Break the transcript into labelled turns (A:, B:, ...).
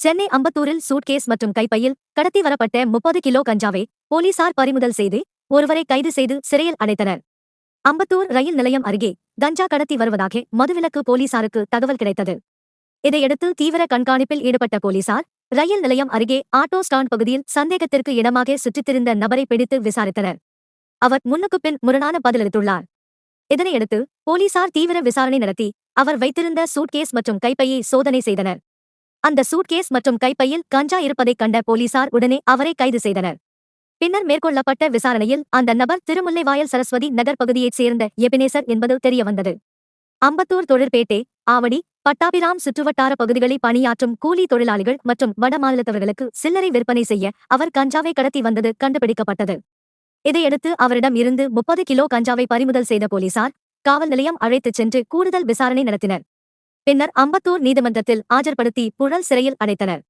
A: Chennai அம்பத்தூரில் suitcase மற்றும் கைப்பையில் கடத்தி வரப்பட்ட 30 கிலோ கஞ்சாவை போலீசார் பறிமுதல் செய்து ஒருவரை கைது செய்து சிறையில் அடைத்தனர். அம்பத்தூர் ரயில் நிலையம் அருகே கஞ்சா கடத்தி வருவதாக மதுவிலக்கு போலீசாருக்கு தகவல் கிடைத்தது. இதையடுத்து தீவிர கண்காணிப்பில் ஈடுபட்ட போலீசார் ரயில் நிலையம் அருகே ஆட்டோ ஸ்டாண்ட் பகுதியில் சந்தேகத்திற்கு இடமாக சுற்றித்திருந்த நபரை பிடித்து விசாரித்தனர். அவர் முன்னுக்கு பின் முரணான பதிலளித்துள்ளார். இதனையடுத்து போலீசார் தீவிர விசாரணை நடத்தி அவர் வைத்திருந்த சூட்கேஸ் மற்றும் கைப்பையை சோதனை செய்தனர். அந்த சூட்கேஸ் மற்றும் கைப்பையில் கஞ்சா இருப்பதைக் கண்ட போலீசார் உடனே அவரை கைது செய்தனர். பின்னர் மேற்கொள்ளப்பட்ட விசாரணையில் அந்த நபர் திருமுல்லைவாயல் சரஸ்வதி நகர் பகுதியைச் சேர்ந்த எபினேசர் என்பது தெரியவந்தது. அம்பத்தூர் தொழிற்பேட்டை, ஆவடி, பட்டாபிராம் சுற்றுவட்டார பகுதிகளில் பணியாற்றும் கூலி தொழிலாளிகள் மற்றும் வடமாநிலத்தவர்களுக்கு சில்லறை விற்பனை செய்ய அவர் கஞ்சாவை கடத்தி வந்தது கண்டுபிடிக்கப்பட்டது. இதையடுத்து அவரிடம் இருந்து 30 கிலோ கஞ்சாவை பறிமுதல் செய்த போலீசார் காவல் நிலையம் அழைத்துச் சென்று கூடுதல் விசாரணை நடத்தினர். பின்னர் அம்பத்தூர் நீதிமன்றத்தில் ஆஜர்படுத்தி புழல் சிறையில் அடைத்தனர்.